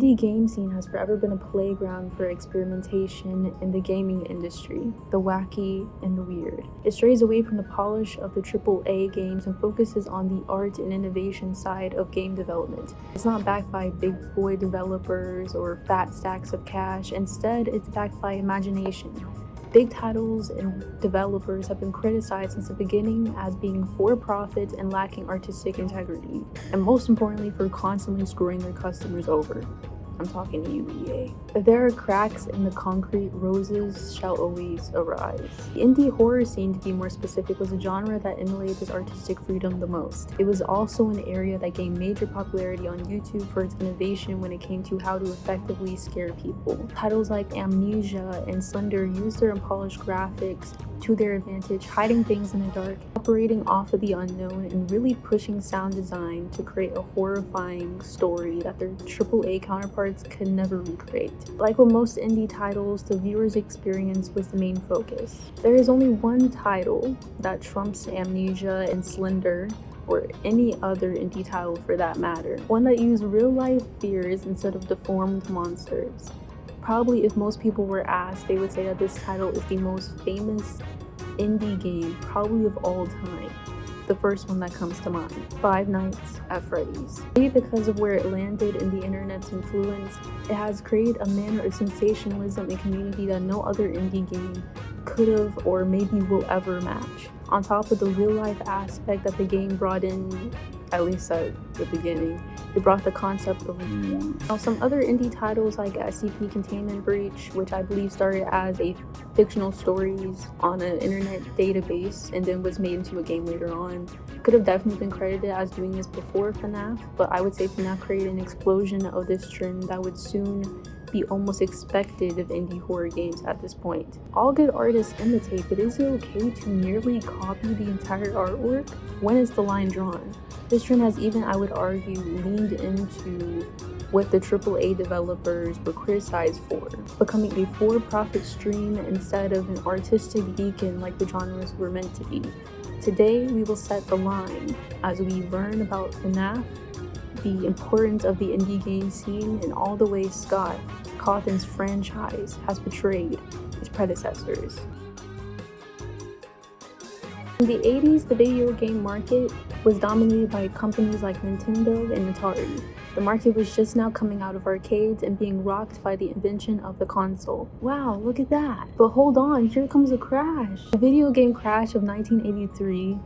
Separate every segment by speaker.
Speaker 1: indie game scene has forever been a playground for experimentation in the gaming industry, the wacky and the weird. It strays away from the polish of the AAA games and focuses on the art and innovation side of game development. It's not backed by big boy developers or fat stacks of cash. Instead, it's backed by imagination. Big titles and developers have been criticized since the beginning as being for-profit and lacking artistic integrity, and most importantly for constantly screwing their customers over. I'm talking to you, EA. If there are cracks in the concrete, roses shall always arise. The indie horror scene, to be more specific, was a genre that emulated this artistic freedom the most. It was also an area that gained major popularity on YouTube for its innovation when it came to how to effectively scare people. Titles like Amnesia and Slender used their unpolished graphics to their advantage, hiding things in the dark, operating off of the unknown, and really pushing sound design to create a horrifying story that their AAA counterparts could never recreate. Like with most indie titles, the viewer's experience was the main focus. There is only one title that trumps Amnesia and Slender, or any other indie title for that matter. One that used real-life fears instead of deformed monsters. Probably if most people were asked, they would say that this title is the most famous indie game probably of all time. The first one that comes to mind, Five Nights at Freddy's. Maybe because of where it landed in the internet's influence, it has created a manner of sensationalism and community that no other indie game could have or maybe will ever match. On top of the real-life aspect that the game brought in, at least at the beginning, it brought the concept of war. Now, some other indie titles like SCP Containment Breach, which I believe started as a fictional stories on an internet database and then was made into a game later on, could have definitely been credited as doing this before FNAF, but I would say FNAF created an explosion of this trend that would soon be almost expected of indie horror games at this point. All good artists imitate, but is it okay to merely copy the entire artwork? When is the line drawn? This trend has even, I would argue, leaned into what the AAA developers were criticized for, becoming a for-profit stream instead of an artistic beacon like the genres were meant to be. Today, we will set the line as we learn about FNAF, the importance of the indie game scene, and all the ways Scott Cawthon's franchise has betrayed its predecessors. In the 80s, the video game market was dominated by companies like Nintendo and Atari. The market was just now coming out of arcades and being rocked by the invention of the console. Wow, look at that. But hold on, here comes a crash. The video game crash of 1983,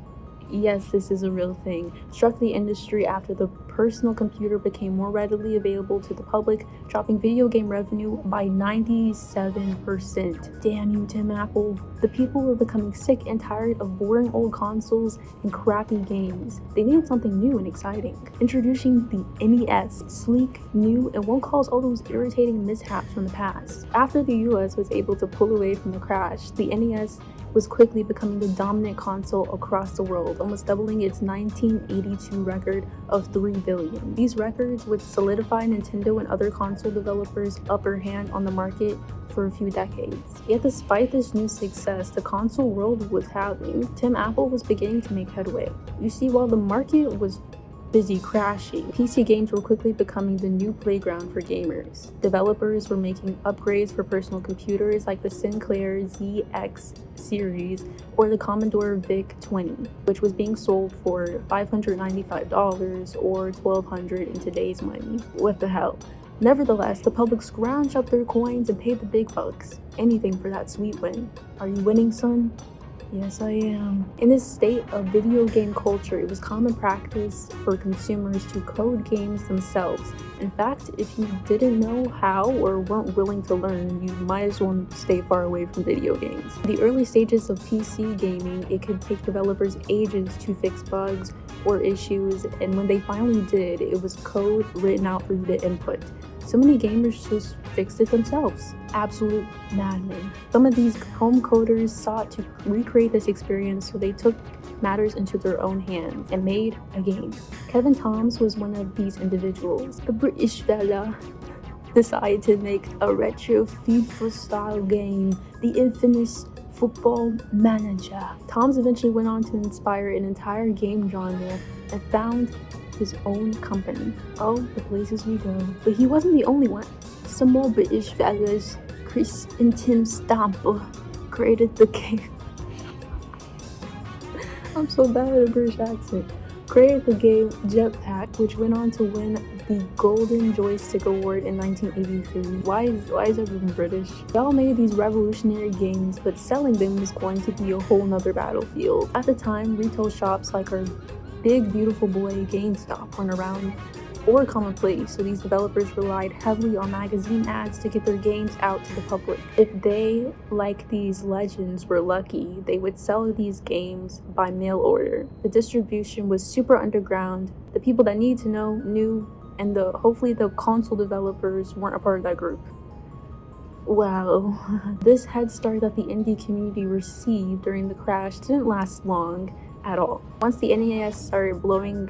Speaker 1: yes, this is a real thing, struck the industry after the personal computer became more readily available to the public, dropping video game revenue by 97%. Damn you, Tim Apple. The people were becoming sick and tired of boring old consoles and crappy games. They needed something new and exciting. Introducing the NES, sleek, new, and won't cause all those irritating mishaps from the past. After the US was able to pull away from the crash, the NES was quickly becoming the dominant console across the world, almost doubling its 1982 record of 3 billion. These records would solidify Nintendo and other console developers' upper hand on the market for a few decades. Yet despite this new success the console world was having, Tim Apple was beginning to make headway. You see, while the market was busy crashing, PC games were quickly becoming the new playground for gamers. Developers were making upgrades for personal computers like the Sinclair ZX series or the Commodore VIC-20, which was being sold for $595 or $1,200 in today's money. What the hell? Nevertheless, the public scrounged up their coins and paid the big bucks. Anything for that sweet win. Are you winning, son? Yes, I am. In this state of video game culture, it was common practice for consumers to code games themselves. In fact, if you didn't know how or weren't willing to learn, you might as well stay far away from video games. In the early stages of PC gaming, it could take developers ages to fix bugs or issues, and when they finally did, it was code written out for you to input. So many gamers just fixed it themselves. Absolute madmen. Some of these home coders sought to recreate this experience, so they took matters into their own hands and made a game. Kevin Toms was one of these individuals. The British fella decided to make a retro FIFA-style game, the infamous Football Manager. Toms eventually went on to inspire an entire game genre and found his own company. Oh, the places we go. But he wasn't the only one. Some more British fellas, Chris and Tim Stamper, created the game. I'm so bad at a British accent. Created the game Jetpack, which went on to win the Golden Joystick Award in 1983. Why is everyone British? They all made these revolutionary games, but selling them was going to be a whole nother battlefield. At the time, retail shops like our big beautiful boy GameStop weren't around or commonplace, so these developers relied heavily on magazine ads to get their games out to the public. If they, like these legends, were lucky, they would sell these games by mail order. The distribution was super underground. The people that need to know knew, and hopefully the console developers weren't a part of that group. Well, this head start that the indie community received during the crash didn't last long at all. Once the NES started blowing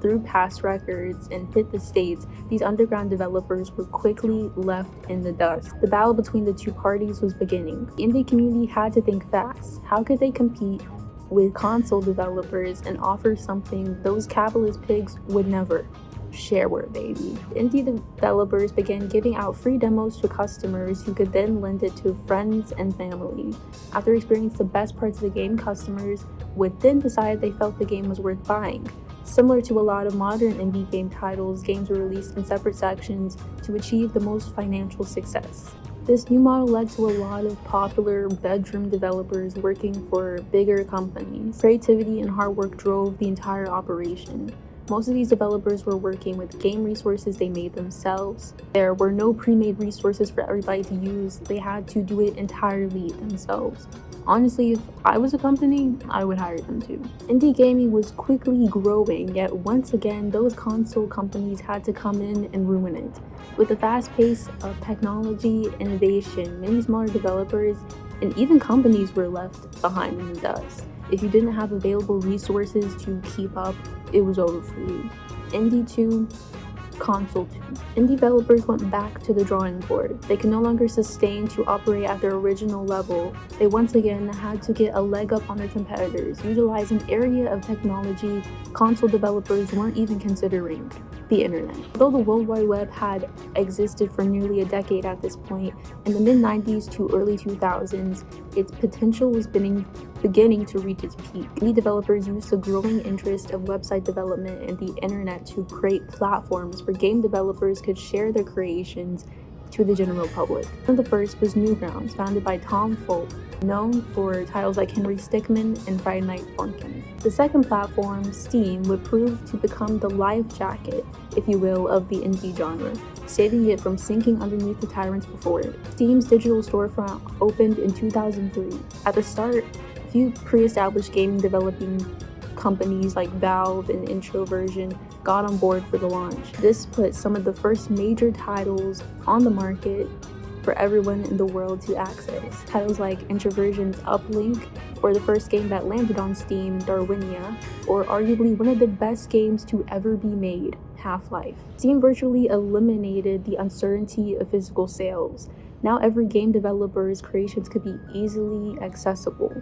Speaker 1: through past records and hit the States, these underground developers were quickly left in the dust. The battle between the two parties was beginning. The indie community had to think fast. How could they compete with console developers and offer something those capitalist pigs would never? Shareware, baby. Indie developers began giving out free demos to customers who could then lend it to friends and family. After experiencing the best parts of the game, customers would then decide they felt the game was worth buying. Similar to a lot of modern indie game titles, games were released in separate sections to achieve the most financial success. This new model led to a lot of popular bedroom developers working for bigger companies. Creativity and hard work drove the entire operation. Most of these developers were working with game resources they made themselves. There were no pre-made resources for everybody to use. They had to do it entirely themselves. Honestly, if I was a company, I would hire them too. Indie gaming was quickly growing, yet once again, those console companies had to come in and ruin it. With the fast pace of technology innovation, many smaller developers and even companies were left behind in the dust. If you didn't have available resources to keep up, it was over for you. Indie 2, Console 2. Indie developers went back to the drawing board. They could no longer sustain to operate at their original level. They once again had to get a leg up on their competitors, utilize an area of technology console developers weren't even considering: the internet. Although the World Wide Web had existed for nearly a decade at this point, in the mid-90s to early 2000s, its potential was beginning to reach its peak. Indie developers used the growing interest of website development and the internet to create platforms where game developers could share their creations to the general public. One of the first was Newgrounds, founded by Tom Folk, known for titles like Henry Stickmin and Friday Night Funkin'. The second platform, Steam, would prove to become the life jacket, if you will, of the indie genre, saving it from sinking underneath the tyrants before it. Steam's digital storefront opened in 2003. At the start, a few pre-established gaming developing companies like Valve and Introversion got on board for the launch. This put some of the first major titles on the market for everyone in the world to access. Titles like Introversion's Uplink, or the first game that landed on Steam, Darwinia, or arguably one of the best games to ever be made, Half-Life. Steam virtually eliminated the uncertainty of physical sales. Now every game developer's creations could be easily accessible.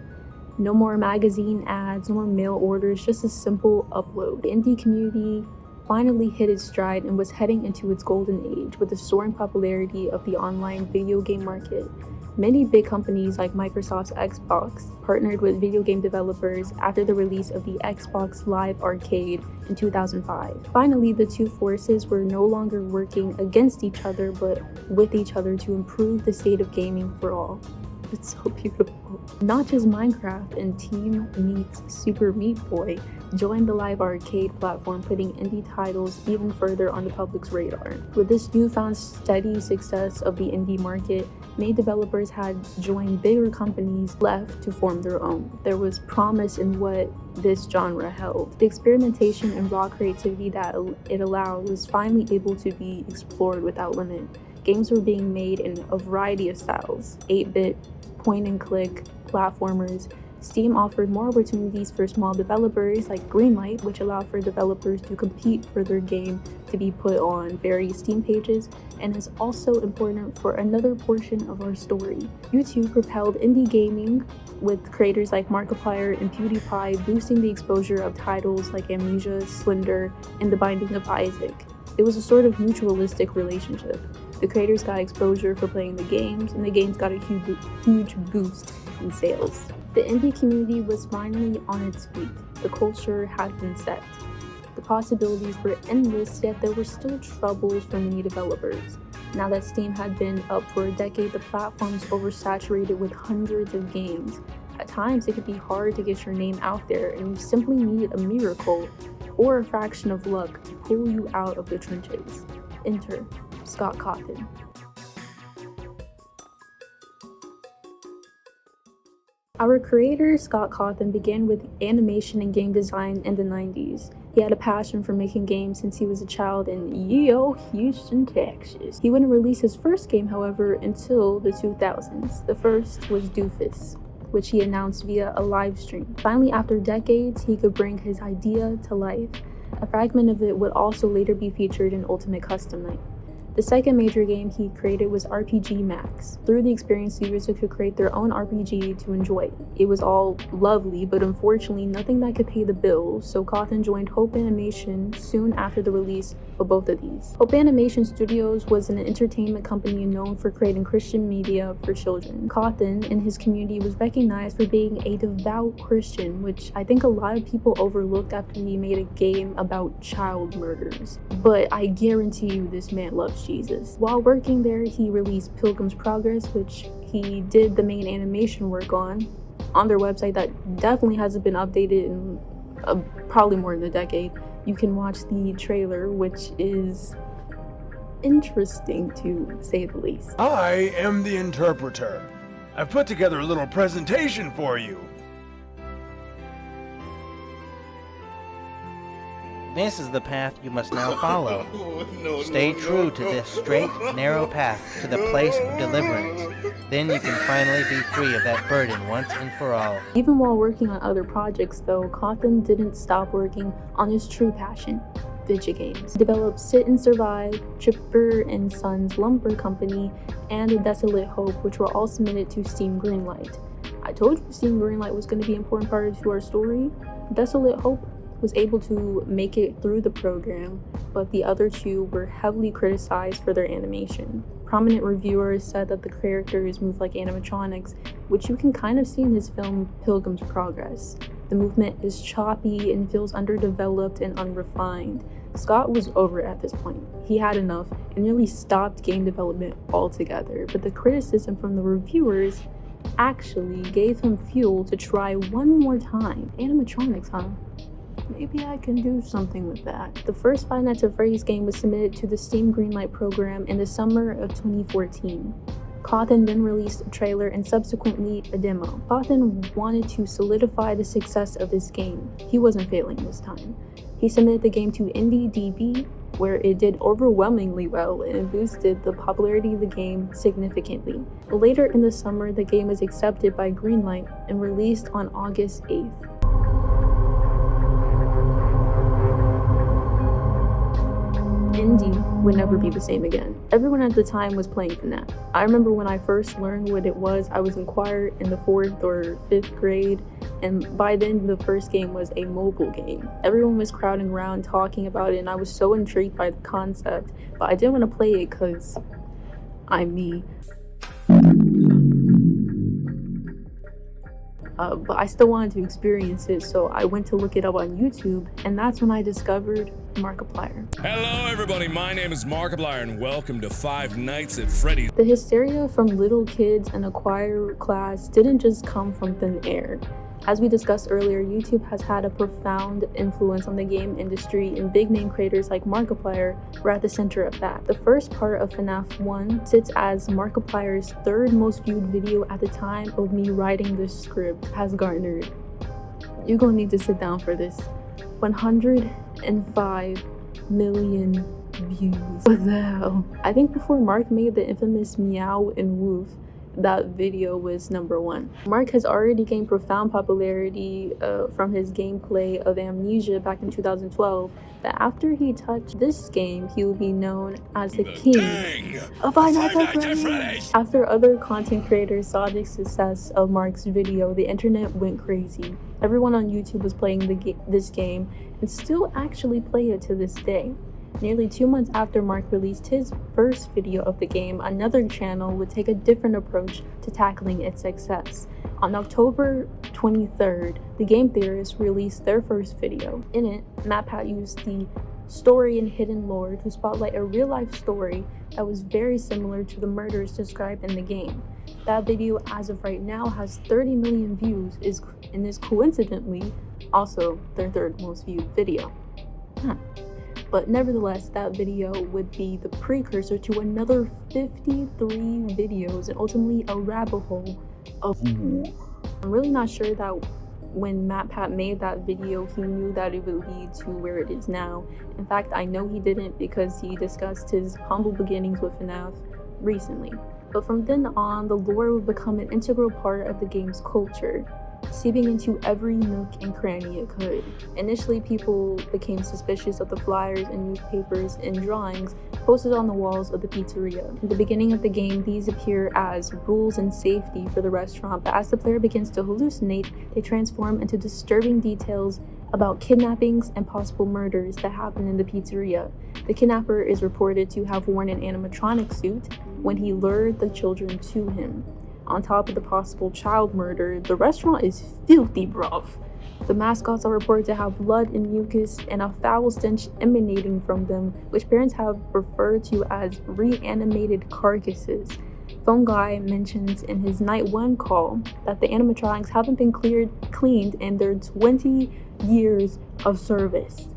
Speaker 1: No more magazine ads, no more mail orders, just a simple upload. The indie community finally hit its stride and was heading into its golden age with the soaring popularity of the online video game market. Many big companies like Microsoft's Xbox partnered with video game developers after the release of the Xbox Live Arcade in 2005. Finally, the two forces were no longer working against each other, but with each other to improve the state of gaming for all. It's so beautiful. Not just Minecraft and Team Meat's Super Meat Boy joined the Live Arcade platform, putting indie titles even further on the public's radar. With this newfound steady success of the indie market, many developers had joined bigger companies left to form their own. There was promise in what this genre held. The experimentation and raw creativity that it allowed was finally able to be explored without limit. Games were being made in a variety of styles: 8-bit, point-and-click, platformers, Steam offered more opportunities for small developers like Greenlight, which allowed for developers to compete for their game to be put on various Steam pages, and is also important for another portion of our story. YouTube propelled indie gaming with creators like Markiplier and PewDiePie boosting the exposure of titles like Amnesia, Slender, and The Binding of Isaac. It was a sort of mutualistic relationship. The creators got exposure for playing the games, and the games got a huge boost in sales. The indie community was finally on its feet. The culture had been set. The possibilities were endless, yet there were still troubles for many developers. Now that Steam had been up for a decade, the platform was oversaturated with hundreds of games. At times, it could be hard to get your name out there, and you simply need a miracle or a fraction of luck to pull you out of the trenches. Enter Scott Cawthon. Our creator, Scott Cawthon, began with animation and game design in the 90s. He had a passion for making games since he was a child in Houston, Texas. He wouldn't release his first game, however, until the 2000s. The first was Doofus, which he announced via a live stream. Finally, after decades, he could bring his idea to life. A fragment of it would also later be featured in Ultimate Custom Night. The second major game he created was RPG Max. Through the experience, users could create their own RPG to enjoy. It was all lovely, but unfortunately nothing that could pay the bills, so Cawthon joined Hope Animation soon after the release of both of these. Hope Animation Studios was an entertainment company known for creating Christian media for children. Cawthon and his community was recognized for being a devout Christian, which I think a lot of people overlooked after he made a game about child murders. But I guarantee you this man loves Jesus. While working there, he released Pilgrim's Progress, which he did the main animation work on their website that definitely hasn't been updated in probably more than a decade. You can watch the trailer, which is interesting to say the least.
Speaker 2: I am the interpreter. I've put together a little presentation for you.
Speaker 3: This is the path you must now follow. Stay true to this straight, narrow path to the place of deliverance. Then you can finally be free of that burden once and for all.
Speaker 1: Even while working on other projects though, Cawthon didn't stop working on his true passion, video games. He developed Sit and Survive, Chipper and Sons Lumber Company, and A Desolate Hope, which were all submitted to Steam Greenlight. I told you Steam Greenlight was going to be an important part to our story. Desolate Hope was able to make it through the program, but the other two were heavily criticized for their animation. Prominent reviewers said that the characters move like animatronics, which you can kind of see in his film Pilgrim's Progress. The movement is choppy and feels underdeveloped and unrefined. Scott was over it at this point. He had enough and nearly stopped game development altogether, but the criticism from the reviewers actually gave him fuel to try one more time. Animatronics, huh? Maybe I can do something with that. The first Five Nights at Freddy's game was submitted to the Steam Greenlight program in the summer of 2014. Cawthon then released a trailer and subsequently a demo. Cawthon wanted to solidify the success of this game. He wasn't failing this time. He submitted the game to IndieDB, where it did overwhelmingly well and boosted the popularity of the game significantly. Later in the summer, the game was accepted by Greenlight and released on August 8th. Indie would never be the same again. Everyone at the time was playing FNAF. I remember when I first learned what it was, I was in choir in the 4th or 5th grade, and by then the first game was a mobile game. Everyone was crowding around talking about it, and I was so intrigued by the concept, but I didn't want to play it because I'm me. But I still wanted to experience it, so I went to look it up on YouTube, and that's when I discovered Markiplier.
Speaker 4: Hello everybody, my name is Markiplier and welcome to Five Nights at Freddy's.
Speaker 1: The hysteria from little kids and a choir class didn't just come from thin air. As we discussed earlier, YouTube has had a profound influence on the game industry, and big name creators like Markiplier were at the center of that. The first part of FNAF 1 sits as Markiplier's third most viewed video at the time of me writing this script, has garnered, you're gonna need to sit down for this, 105 million views. What the hell? I think before Mark made the infamous meow and woof, that video was #1. Mark has already gained profound popularity from his gameplay of Amnesia back in 2012, that after he touched this game, he will be known as the king of Five Nights at Freddy's. After other content creators saw the success of Mark's video, the internet went crazy. Everyone on YouTube was playing this game and still actually play it to this day. Nearly 2 months after Mark released his first video of the game, another channel would take a different approach to tackling its success. On October 23rd, the Game Theorists released their first video. In it, MatPat used the Story and Hidden Lore to spotlight a real-life story that was very similar to the murders described in the game. That video, as of right now, has 30 million views and is coincidentally also their third most viewed video. But nevertheless, that video would be the precursor to another 53 videos and ultimately a rabbit hole of lore. I'm really not sure that when MatPat made that video, he knew that it would lead to where it is now. In fact, I know he didn't, because he discussed his humble beginnings with FNAF recently. But from then on, the lore would become an integral part of the game's culture, seeping into every nook and cranny it could. Initially, people became suspicious of the flyers and newspapers and drawings posted on the walls of the pizzeria. In the beginning of the game, these appear as rules and safety for the restaurant, but as the player begins to hallucinate, they transform into disturbing details about kidnappings and possible murders that happen in the pizzeria. The kidnapper is reported to have worn an animatronic suit when he lured the children to him. On top of the possible child murder, the restaurant is filthy rough. The mascots are reported to have blood and mucus and a foul stench emanating from them, which parents have referred to as reanimated carcasses. Phone Guy mentions in his Night 1 call that the animatronics haven't been cleaned in their 20 years of service.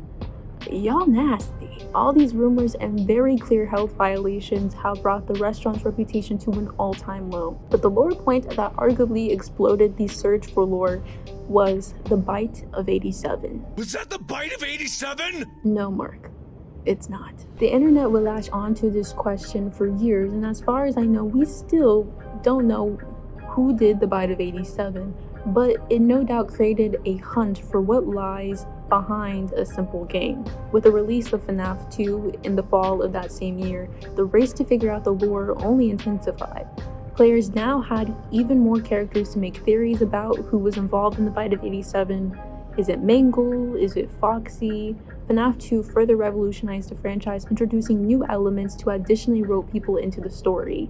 Speaker 1: Y'all nasty. All these rumors and very clear health violations have brought the restaurant's reputation to an all-time low. But the lore point that arguably exploded the search for lore was the Bite of 87.
Speaker 4: Was that the Bite of 87?
Speaker 1: No, Mark. It's not. The internet will latch onto this question for years, and as far as I know, we still don't know who did the Bite of 87, but it no doubt created a hunt for what lies behind a simple game. With the release of FNAF 2 in the fall of that same year, the race to figure out the lore only intensified. Players now had even more characters to make theories about who was involved in the Bite of 87. Is it Mangle? Is it Foxy? FNAF 2 further revolutionized the franchise, introducing new elements to additionally rope people into the story.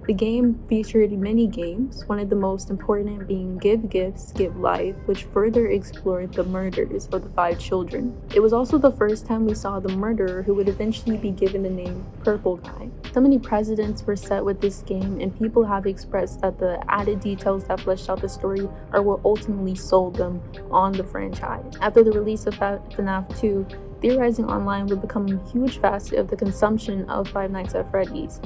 Speaker 1: The game featured many games, one of the most important being Give Gifts, Give Life, which further explored the murders of the 5 children. It was also the first time we saw the murderer, who would eventually be given the name Purple Guy. So many precedents were set with this game, and people have expressed that the added details that fleshed out the story are what ultimately sold them on the franchise. After the release of FNAF 2, theorizing online would become a huge facet of the consumption of Five Nights at Freddy's.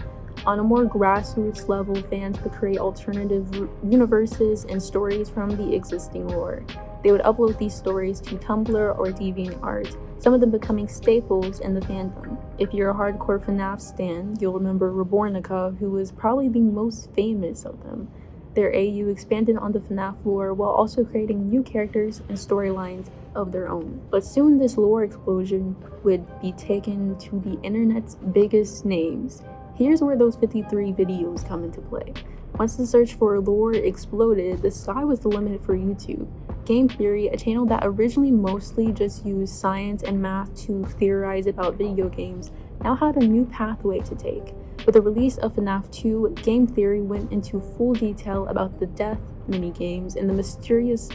Speaker 1: On a more grassroots level, fans would create alternative universes and stories from the existing lore. They would upload these stories to Tumblr or DeviantArt, some of them becoming staples in the fandom. If you're a hardcore FNAF stan, you'll remember Rebornica, who was probably the most famous of them. Their AU expanded on the FNAF lore while also creating new characters and storylines of their own. But soon this lore explosion would be taken to the internet's biggest names. Here's where those 53 videos come into play. Once the search for lore exploded, the sky was the limit for YouTube. Game Theory, a channel that originally mostly just used science and math to theorize about video games, now had a new pathway to take. With the release of FNAF 2, Game Theory went into full detail about the death minigames and the mysterious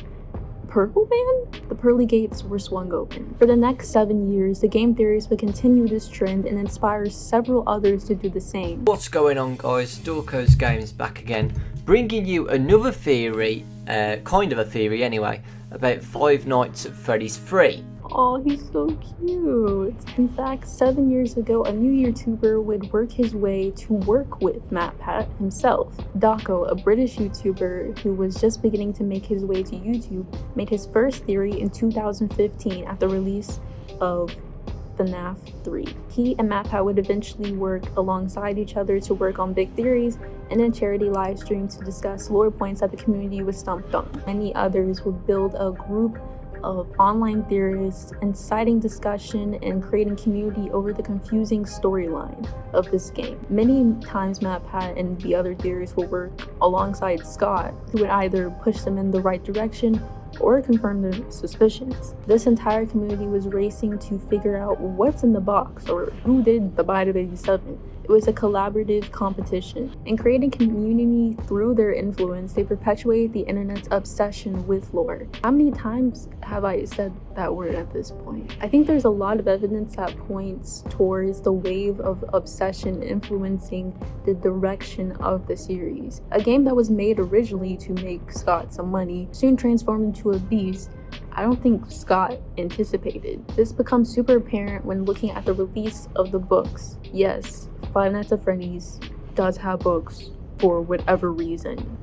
Speaker 1: Purple Man? The pearly gates were swung open. For the next 7 years, the Game Theorists would continue this trend and inspire several others to do the same.
Speaker 5: What's going on, guys? Dorco's Games back again, bringing you another theory, kind of a theory anyway, about Five Nights at Freddy's 3.
Speaker 1: Oh, he's so cute. In fact, 7 years ago, a new YouTuber would work his way to work with MatPat himself. Daco, a British YouTuber who was just beginning to make his way to YouTube, made his first theory in 2015 at the release of FNAF 3. He and MatPat would eventually work alongside each other to work on big theories and a charity live stream to discuss lore points that the community was stumped on. Many others would build a group of online theorists, inciting discussion and creating community over the confusing storyline of this game. Many times MatPat and the other theorists will work alongside Scott, who would either push them in the right direction or confirm their suspicions. This entire community was racing to figure out what's in the box or who did the Bite of 87. It was a collaborative competition. In creating community through their influence, they perpetuate the internet's obsession with lore. How many times have I said that word at this point? I think there's a lot of evidence that points towards the wave of obsession influencing the direction of the series. A game that was made originally to make Scott some money soon transformed into a beast I don't think Scott anticipated. This becomes super apparent when looking at the release of the books. Yes, Five Nights at Freddy's does have books for whatever reason.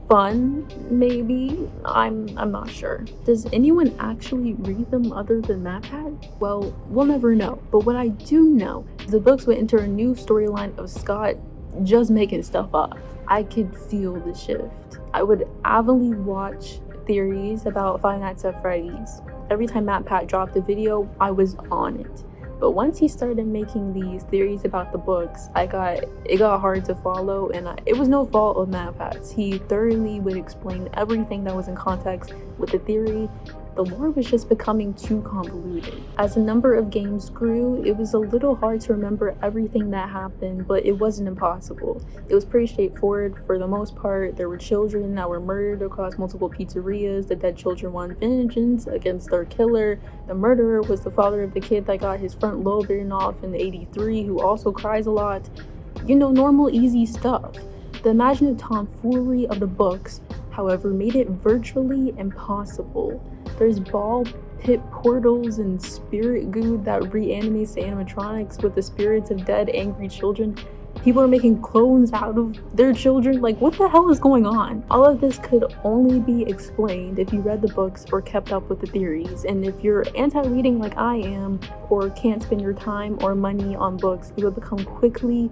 Speaker 1: Fun, maybe? I'm not sure. Does anyone actually read them other than MatPat? Well, we'll never know. But what I do know is the books would enter a new storyline of Scott just making stuff up. I could feel the shift. I would avidly watch theories about Five Nights at Freddy's. Every time MatPat dropped a video, I was on it. But once he started making these theories about the books, it got hard to follow, and it was no fault of MatPat's. He thoroughly would explain everything that was in context with the theory. The lore was just becoming too convoluted. As the number of games grew, it was a little hard to remember everything that happened, but it wasn't impossible. It was pretty straightforward for the most part. There were children that were murdered across multiple pizzerias. The dead children wanted vengeance against their killer. The murderer was the father of the kid that got his front lobe bitten off in '83, who also cries a lot. You know, normal, easy stuff. The imaginative tomfoolery of the books, however, made it virtually impossible. There's ball pit portals and spirit goo that reanimates the animatronics with the spirits of dead, angry children. People are making clones out of their children. Like, what the hell is going on? All of this could only be explained if you read the books or kept up with the theories. And if you're anti-reading like I am, or can't spend your time or money on books, it will become quickly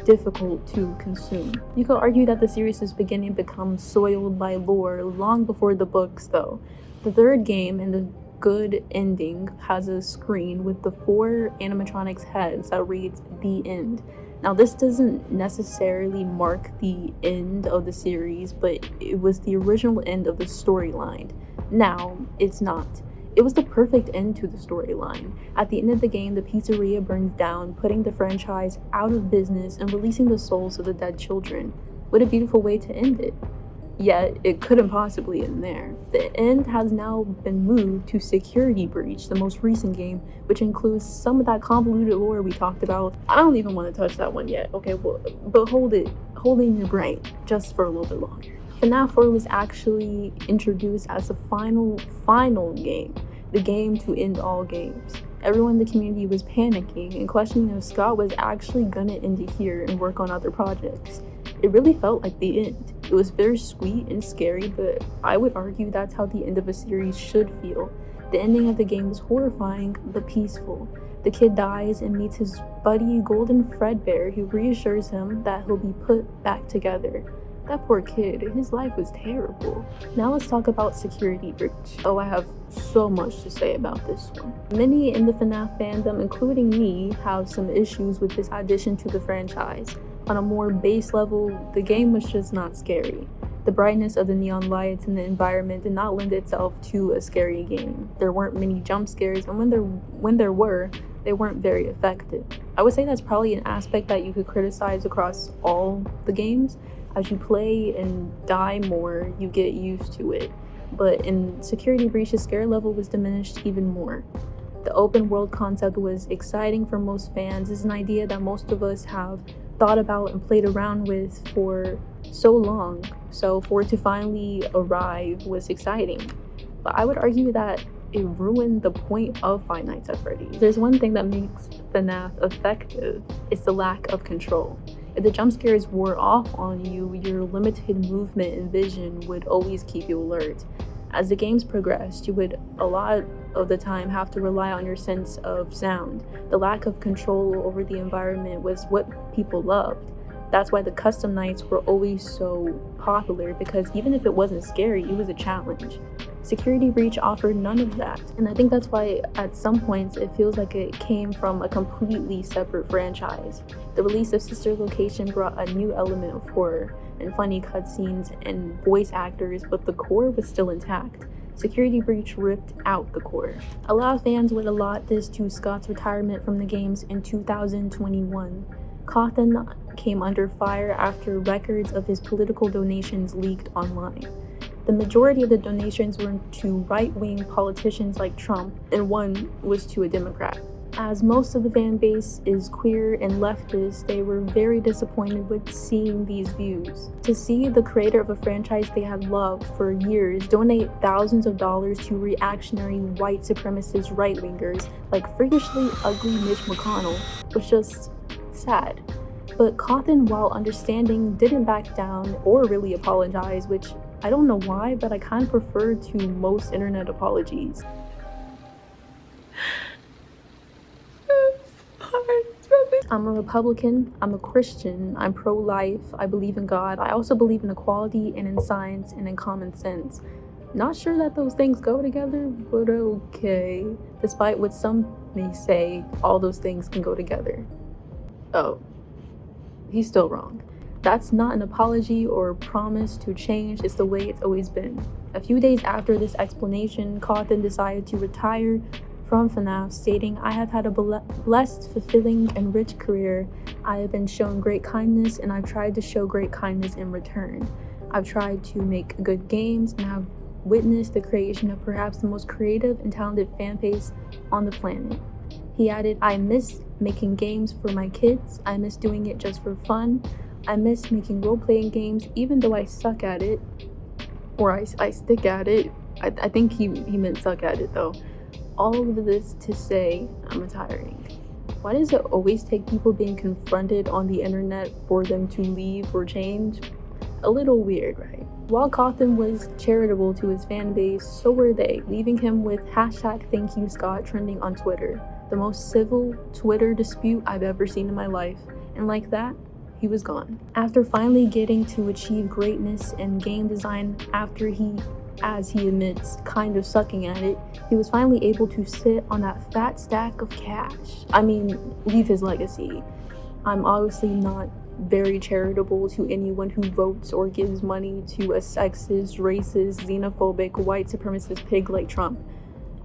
Speaker 1: difficult to consume. You could argue that the series is beginning to become soiled by lore long before the books, though. The third game and the good ending has a screen with the 4 animatronics heads that reads "The End." Now, this doesn't necessarily mark the end of the series, but it was the original end of the storyline. Now, it's not. It was the perfect end to the storyline. At the end of the game, the pizzeria burns down, putting the franchise out of business and releasing the souls of the dead children. What a beautiful way to end it. Yet, it couldn't possibly end there. The end has now been moved to Security Breach, the most recent game, which includes some of that convoluted lore we talked about. I don't even want to touch that one yet, okay? But hold it in your brain, just for a little bit longer. FNAF 4 was actually introduced as the final game, the game to end all games. Everyone in the community was panicking and questioning if Scott was actually gonna end it here and work on other projects. It really felt like the end. It was bittersweet and scary, but I would argue that's how the end of a series should feel. The ending of the game was horrifying, but peaceful. The kid dies and meets his buddy Golden Fredbear, who reassures him that he'll be put back together. That poor kid, his life was terrible. Now let's talk about Security Breach. Oh, I have so much to say about this one. Many in the FNAF fandom, including me, have some issues with this addition to the franchise. On a more base level, the game was just not scary. The brightness of the neon lights and the environment did not lend itself to a scary game. There weren't many jump scares, and when there were, they weren't very effective. I would say that's probably an aspect that you could criticize across all the games. As you play and die more, you get used to it. But in Security Breach, the scare level was diminished even more. The open world concept was exciting for most fans. It's an idea that most of us have thought about and played around with for so long. So for it to finally arrive was exciting. But I would argue that it ruined the point of Five Nights at Freddy's. There's one thing that makes FNAF effective, it's the lack of control. If the jump scares wore off on you, your limited movement and vision would always keep you alert. As the games progressed, you would a lot of the time have to rely on your sense of sound. The lack of control over the environment was what people loved. That's why the custom nights were always so popular, because even if it wasn't scary, it was a challenge. Security Breach offered none of that, and I think that's why at some points it feels like it came from a completely separate franchise. The release of Sister Location brought a new element of horror and funny cutscenes and voice actors, but the core was still intact. Security Breach ripped out the core. A lot of fans would allot this to Scott's retirement from the games in 2021. Cawthon came under fire after records of his political donations leaked online. The majority of the donations were to right-wing politicians like Trump, and one was to a Democrat. As most of the fan base is queer and leftist, they were very disappointed with seeing these views. To see the creator of a franchise they had loved for years donate thousands of dollars to reactionary white supremacist right-wingers like freakishly ugly Mitch McConnell was just sad. But Cawthon, while understanding, didn't back down or really apologize, which I don't know why, but I kind of prefer to most internet apologies. I'm a Republican, I'm a Christian, I'm pro-life, I believe in God, I also believe in equality and in science and in common sense. Not sure that those things go together, but okay. Despite what some may say, all those things can go together. Oh, he's still wrong. That's not an apology or promise to change, it's the way it's always been. A few days after this explanation, Cawthon decided to retire from FNAF, stating, "I have had a blessed, fulfilling, and rich career. I have been shown great kindness, and I've tried to show great kindness in return. I've tried to make good games, and have witnessed the creation of perhaps the most creative and talented fan base on the planet." He added, "I miss making games for my kids. I miss doing it just for fun. I miss making role-playing games, even though I suck at it. Or I stick at it." I think he meant suck at it, though. All of this to say, I'm retiring. Why does it always take people being confronted on the internet for them to leave or change? A little weird, right? While Cawthon was charitable to his fan base, so were they, leaving him with #ThankYouScott trending on Twitter. The most civil Twitter dispute I've ever seen in my life. And like that, he was gone. After finally getting to achieve greatness in game design after he, as he admits, kind of sucking at it, he was finally able to sit on that fat stack of cash. I mean, leave his legacy. I'm obviously not very charitable to anyone who votes or gives money to a sexist, racist, xenophobic, white supremacist pig like Trump.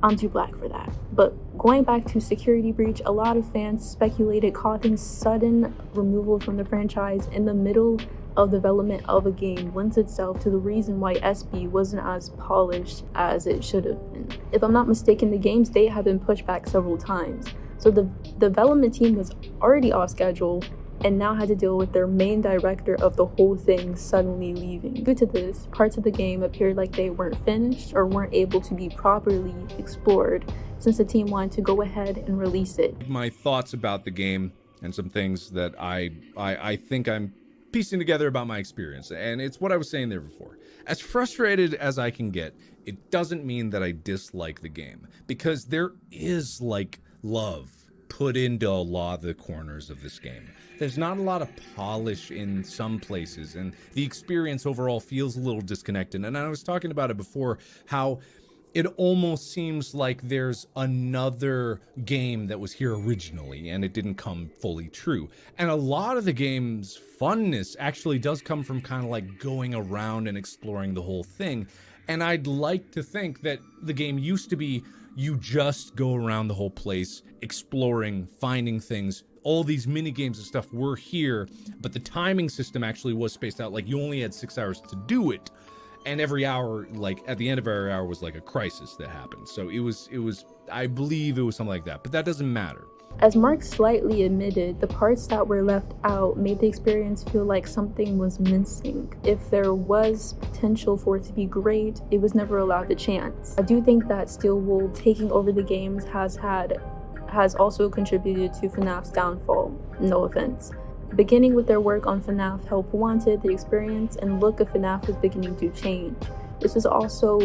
Speaker 1: I'm too black for that. But going back to Security Breach, a lot of fans speculated Cawthon's sudden removal from the franchise in the middle of development of a game lends itself to the reason why SB wasn't as polished as it should have been. If I'm not mistaken, the game's date had been pushed back several times, so the development team was already off schedule and now had to deal with their main director of the whole thing suddenly leaving. Due to this, parts of the game appeared like they weren't finished or weren't able to be properly explored, since the team wanted to go ahead and release it.
Speaker 4: My thoughts about the game and some things that I think I'm piecing together about my experience, and it's what I was saying there before. As frustrated as I can get, it doesn't mean that I dislike the game, because there is like love put into a lot of the corners of this game. There's not a lot of polish in some places, and the experience overall feels a little disconnected. And I was talking about it before, how it almost seems like there's another game that was here originally and it didn't come fully true. And a lot of the game's funness actually does come from kind of like going around and exploring the whole thing. And I'd like to think that the game used to be you just go around the whole place, exploring, finding things. All these mini games and stuff were here, but the timing system actually was spaced out. Like, you only had 6 hours to do it, and every hour, like at the end of every hour, was like a crisis that happened. So it was I believe it was something like that, but that doesn't matter.
Speaker 1: As Mark slightly admitted, the parts that were left out made the experience feel like something was missing. If there was potential for it to be great, it was never allowed the chance. I do think that Steelwool taking over the games has also contributed to FNAF's downfall, no offense. Beginning with their work on FNAF Help Wanted, the experience and look of FNAF was beginning to change. This is also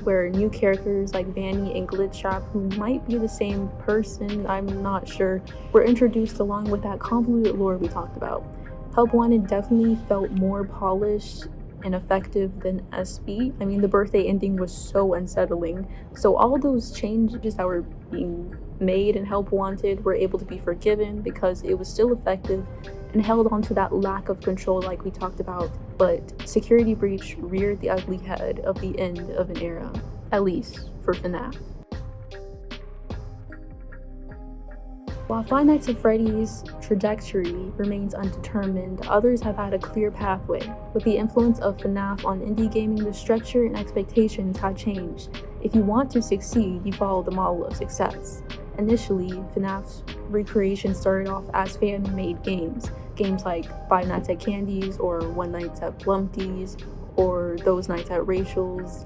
Speaker 1: where new characters like Vanny and Glitchtrap, who might be the same person, I'm not sure, were introduced along with that convoluted lore we talked about. Help Wanted definitely felt more polished and effective than SB. I mean, the birthday ending was so unsettling. So all those changes that were being made in Help Wanted were able to be forgiven because it was still effective and held on to that lack of control like we talked about. But Security Breach reared the ugly head of the end of an era, at least for FNAF. While Five Nights at Freddy's trajectory remains undetermined, others have had a clear pathway. With the influence of FNAF on indie gaming, the structure and expectations have changed. If you want to succeed, you follow the model of success. Initially, FNAF's recreation started off as fan-made games. Games like Five Nights at Candy's or One Nights at Blumpty's or Those Nights at Rachel's.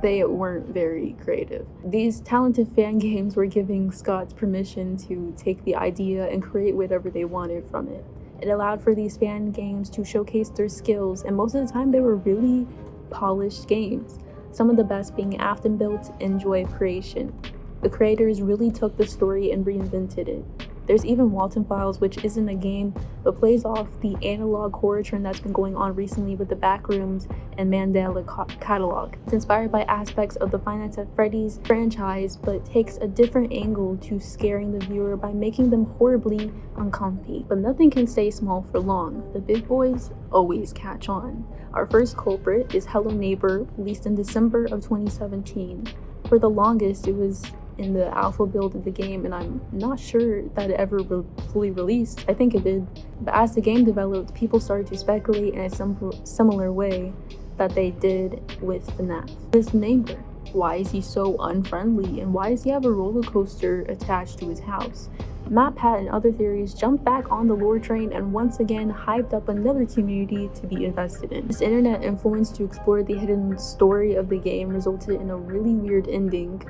Speaker 1: They weren't very creative. These talented fan games were giving Scott's permission to take the idea and create whatever they wanted from it. It allowed for these fan games to showcase their skills, and most of the time they were really polished games. Some of the best being Aftonbult's and Joy of Creation. The creators really took the story and reinvented it. There's even Walton Files, which isn't a game, but plays off the analog horror trend that's been going on recently with the Backrooms and Mandela catalog. It's inspired by aspects of the Five Nights at Freddy's franchise, but takes a different angle to scaring the viewer by making them horribly uncomfy. But nothing can stay small for long. The big boys always catch on. Our first culprit is Hello Neighbor, released in December of 2017. For the longest, it was in the alpha build of the game, and I'm not sure that it ever fully released. I think it did. But as the game developed, people started to speculate in a similar way that they did with FNAF. This neighbor, why is he so unfriendly, and why does he have a roller coaster attached to his house? Matt Pat and other theories jumped back on the lore train and once again hyped up another community to be invested in. This internet influence to explore the hidden story of the game resulted in a really weird ending.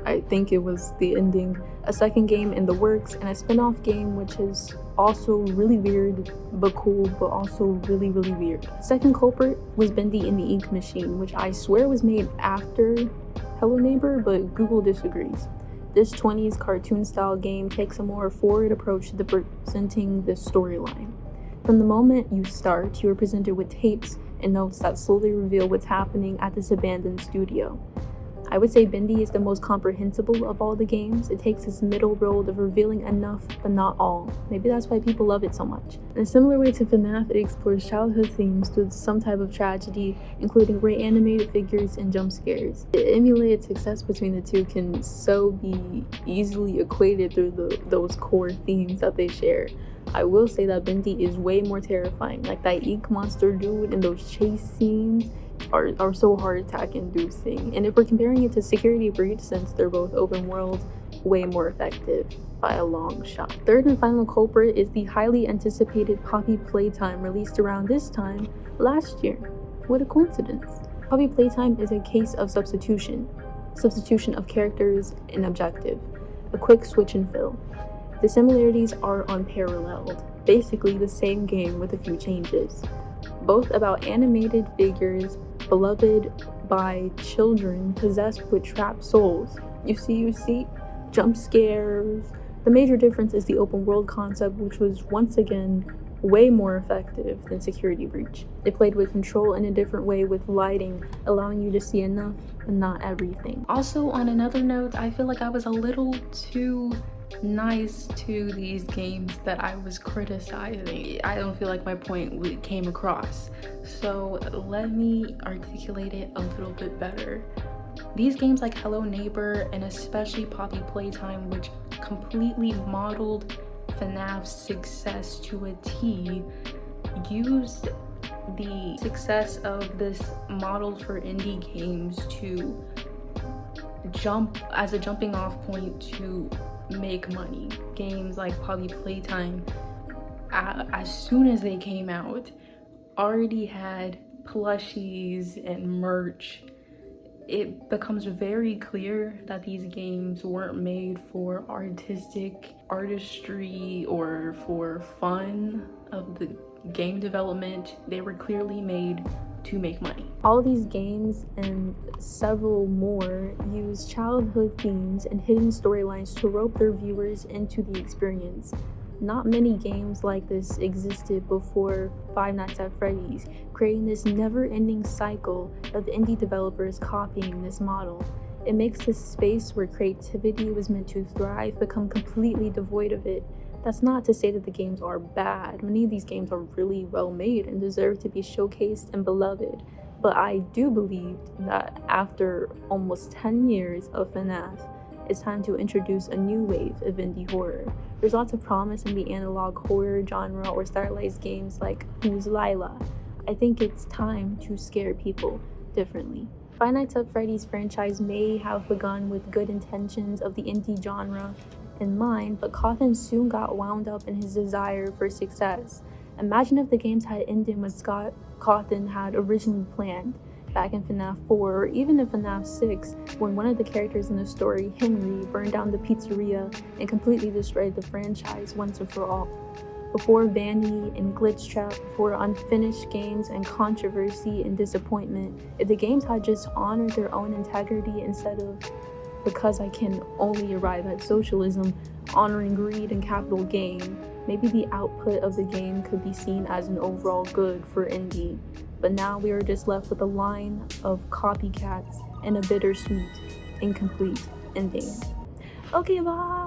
Speaker 1: I think it was the ending, a second game in the works, and a spin-off game which is also really weird but cool, but also really weird. Second culprit was Bendy in the Ink Machine, which I swear was made after Hello Neighbor, but Google disagrees. This 20s cartoon style game takes a more forward approach to presenting this storyline. From the moment you start, you are presented with tapes and notes that slowly reveal what's happening at this abandoned studio. I would say Bendy is the most comprehensible of all the games. It takes this middle road of revealing enough, but not all. Maybe that's why people love it so much. In a similar way to FNAF, it explores childhood themes through some type of tragedy, including reanimated figures and jump scares. The emulated success between the two can so be easily equated through those core themes that they share. I will say that Bendy is way more terrifying. Like that ink monster dude and those chase scenes are so heart attack inducing. And if we're comparing it to Security Breach, since they're both open world, way more effective by a long shot. Third and final culprit is the highly anticipated Poppy Playtime, released around this time last year. What a coincidence. Poppy Playtime is a case of substitution of characters and objective, a quick switch and fill. The similarities are unparalleled, basically the same game with a few changes. Both about animated figures beloved by children possessed with trapped souls. You see, jump scares. The major difference is the open world concept, which was once again way more effective than Security Breach. It played with control in a different way with lighting, allowing you to see enough but not everything. Also, on another note, I feel like I was a little too nice to these games that I was criticizing. I don't feel like my point came across, so let me articulate it a little bit better. These games like Hello Neighbor and especially Poppy Playtime, which completely modeled FNAF's success to a T, used the success of this model for indie games to as a jumping off point to make money. Games like Poppy Playtime, as soon as they came out, already had plushies and merch. It becomes very clear that these games weren't made for artistry or for fun of the game development. They were clearly made
Speaker 6: to make money.
Speaker 1: All these games and several more use childhood themes and hidden storylines to rope their viewers into the experience. Not many games like this existed before Five Nights at Freddy's, creating this never-ending cycle of indie developers copying this model. It makes this space where creativity was meant to thrive become completely devoid of it. That's not to say that the games are bad. Many of these games are really well made and deserve to be showcased and beloved. But I do believe that after almost 10 years of FNAF, it's time to introduce a new wave of indie horror. There's lots of promise in the analog horror genre or stylized games like Who's Lila. I think it's time to scare people differently. Five Nights at Freddy's franchise may have begun with good intentions of the indie genre in mind, but Cawthon soon got wound up in his desire for success. Imagine if the games had ended when Scott Cawthon had originally planned, back in FNAF 4 or even in FNAF 6, when one of the characters in the story, Henry, burned down the pizzeria and completely destroyed the franchise once and for all. Before vanity and glitch trap, before unfinished games and controversy and disappointment, if the games had just honored their own integrity instead of, because I can only arrive at socialism, honoring greed and capital gain, maybe the output of the game could be seen as an overall good for indie. But now we are just left with a line of copycats and a bittersweet, incomplete ending. Okay, bye!